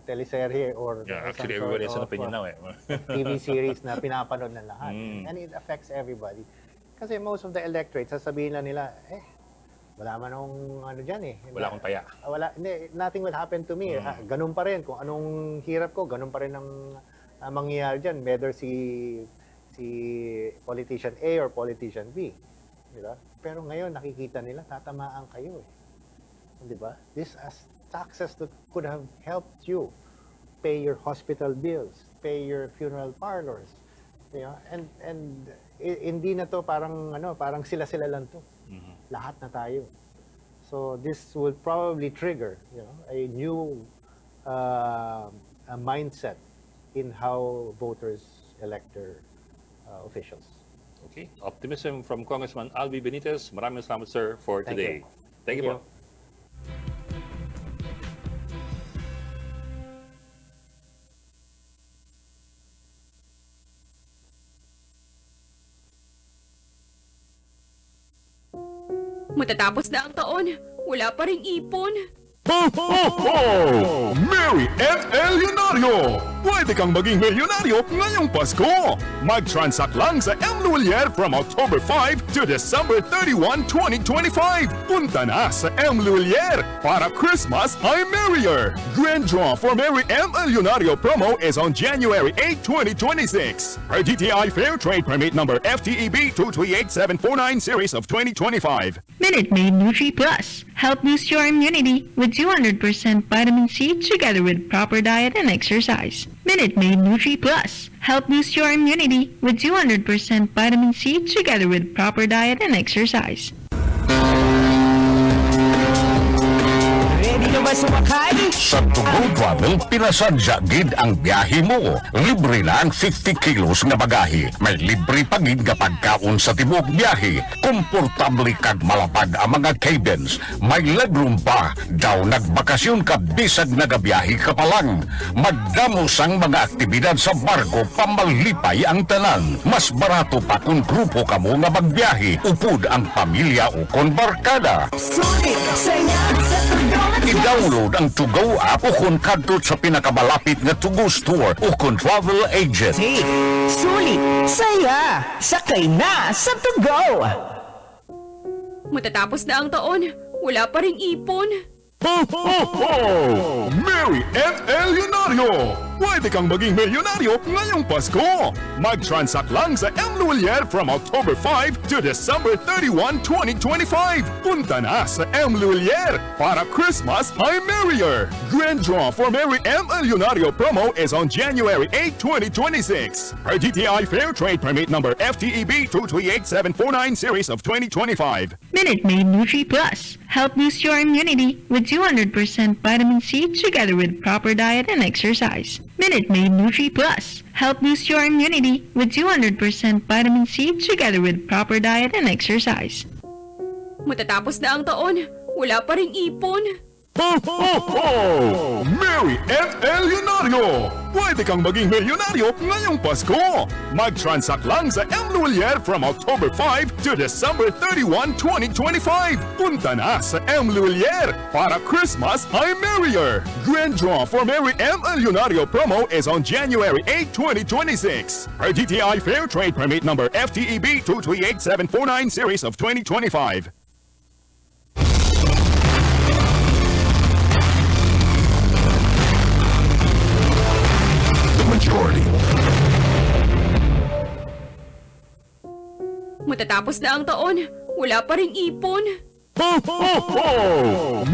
teleserye or Yeah, some actually, sort everybody has an of, opinion now eh. TV series na pinapanood ng lahat. And it affects everybody. Kasi most of the electorate, sasabihin lang nila, wala man akong dyan eh. Wala akong taya. Nothing will happen to me. Ganun pa rin. Kung anong hirap ko, ganun pa rin ang mangyayari dyan. Whether si politician A or politician B. Diba? Pero ngayon, nakikita nila, tatamaan kayo eh. Diba? These as taxes that could have helped you pay your hospital bills, pay your funeral parlors. And hindi na to parang sila lang to. Lahat na tayo. So this will probably trigger, a new a mindset in how voters elect their officials. Okay. Optimism from Congressman Albi Benitez. Maraming salamat, sir, for Thank today. you. Thank you po. Matatapos na ang taon, wala pa ring ipon. Ho, ho, ho! Merry FL Leonardo! Pwede kang maging milyonaryo ngayong Pasko! Mag-transact lang sa M. Lulier from October 5 to December 31, 2025! Punta na sa M. Lulier para Christmas ay merrier! Grand draw for Merry M. Leonardo promo is on January 8, 2026. Per DTI Fair Trade Permit number FTEB 238749 series of 2025. Minute Maid Nutri Plus. Help boost your immunity with 200% vitamin C together with proper diet and exercise. Minute Maid Nutri Plus. Help boost your immunity with 200% vitamin C together with proper diet and exercise. Ready na ba sumakay? Sa Tugo Travel, pinasadya gid ang biyahe mo. Libre na ang 50 kilos nga bagahe. May libre pa gid nga pagkaon sa tibuok biyahe. Komportable kag malapad ang mga cabins. May legroom pa. Daw nagbakasyon ka bisag nagabiyahe ka pa lang. Magdamos ang mga aktibidad sa barko pamalipay ang tanan. Mas barato pa kung grupo ka mo nga magbiyahe. Upod ang pamilya o kon barkada. Sulit, saya, sa tugon. I-download ang Tugo app o kung kadto sa pinakamalapit nga Tugo store o kung travel agent. Safe, sulit, saya, sakay na sa tugo. Matatapos na ang taon, wala pa ring ipon. Ho, ho, ho! Merry FL Leonardo! Pwede kang maging milyonaryo ngayong Pasko! Mag-transact lang sa M. Lulier from October 5 to December 31, 2025! Punta na sa M. Lulier para Christmas ay merrier! Grand draw for Merry M. Leonardo promo is on January 8, 2026. Per DTI Fair Trade Permit number FTEB 238749 series of 2025. Minute Maid Nutri Plus. Help boost your immunity with 200% vitamin C together with proper diet and exercise. Minute Maid Nutri Plus. Help boost your immunity with 200% vitamin C together with proper diet and exercise. Matatapos na ang taon, wala pa ring ipon. Ho, ho, ho! Merry FL Leonardo! Pwede kang maging milyonaryo ngayong Pasko! Mag-transact lang sa M. Lulier from October 5 to December 31, 2025! Punta na sa M. Lulier para Christmas ay merrier! Grand draw for Merry M. Leonardo promo is on January 8, 2026. Per DTI Fair Trade Permit number FTEB 238749 series of 2025. Majority. Matatapos na ang taon, wala pa ring ipon. Ho, ho, ho!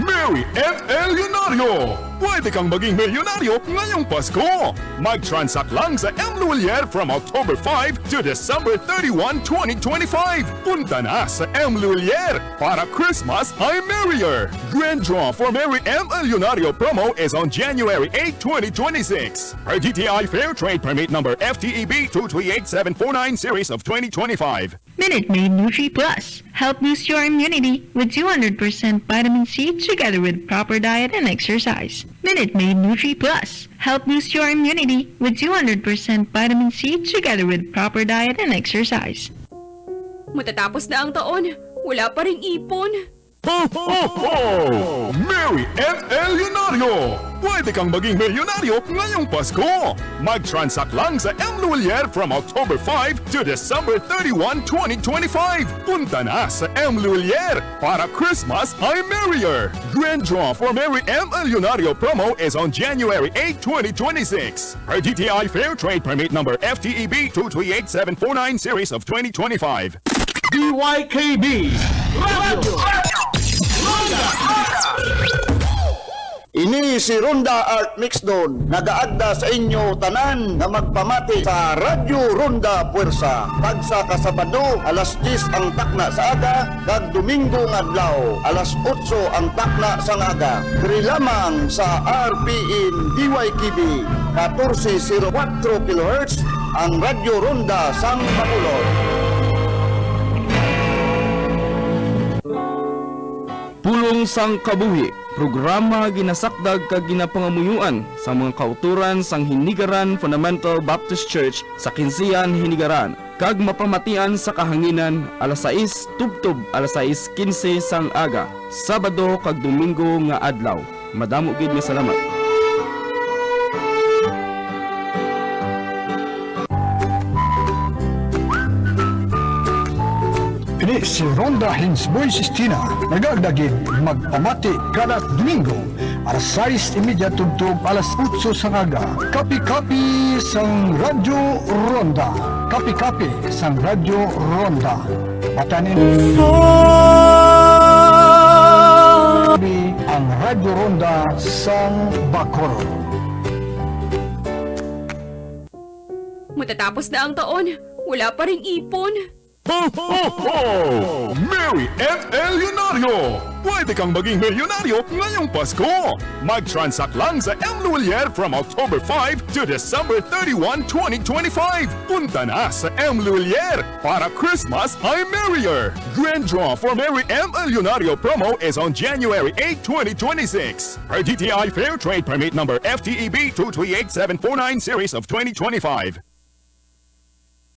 Merry FL Leonardo! Pwede kang maging milyonaryo ngayong Pasko! Mag-transact lang sa M. Lulier from October 5 to December 31, 2025! Punta na sa M. Lulier para Christmas ay merrier! Grand draw for Merry M. Leonardo promo is on January 8, 2026. Per DTI Fair Trade Permit number FTEB 238749 series of 2025. Minute Maid Nutri Plus. Help boost your immunity with 200% vitamin C together with proper diet and exercise. Minute Maid Nutri Plus. Help boost your immunity with 200% vitamin C together with proper diet and exercise. Matatapos na ang taon, wala pa ring ipon. Ho, ho, ho! Merry FL Leonardo! Pwede kang maging milyonaryo ngayong Pasko! Mag-transact lang sa M. Lulier from October 5 to December 31, 2025! Punta na sa M. Lulier para Christmas ay merrier! Grand draw for Merry M. Leonardo promo is on January 8, 2026. Per DTI Fair Trade Permit number FTEB 238749 series of 2025. DYKB Radio Ini si Ronda Art Mixdon, nagaagda sa inyo tanan na magpamati sa Radyo Ronda Puwersa. Pag sa Kasabado, alas 10 ang takna sa aga, kag Domingo nga adlaw, alas 8 ang takna sa aga. Diri lamang sa RPN DYKB 1404 kHz ang Radyo Ronda sang Bacolod. Pulong sang kabuhi programa ginasakdag kag ginapangamuyuan sa mga kauturan sang Hinigaran Fundamental Baptist Church sa Kinsian, Hinigaran, kag mapamatian sa kahanginan alas 6 tubtob alas 6:15 sang aga, Sabado kag Domingo nga adlaw. Madamo gid nga salamat. Ini si Ronda Hinsboy Sistina, nagagdagid magpamati kada Domingo, alas 6:30 tugtog alas 8 sang aga. Kapi-kapi sang Radyo Ronda. Kapi-kapi sang Radyo Ronda. Patanin ang Radyo Ronda sang Bacolod. Matatapos na ang taon, wala pa ring ipon. Ho, ho, ho! Merry Leonardo! Pwede kang maging milyonaryo ngayong Pasko! Mag-transact lang sa M. Lulier from October 5 to December 31, 2025! Punta na sa M. Lulier para Christmas ay merrier! Grand draw for Merry M. Leonardo promo is on January 8, 2026. Per DTI Fair Trade Permit number FTEB 238749 series of 2025.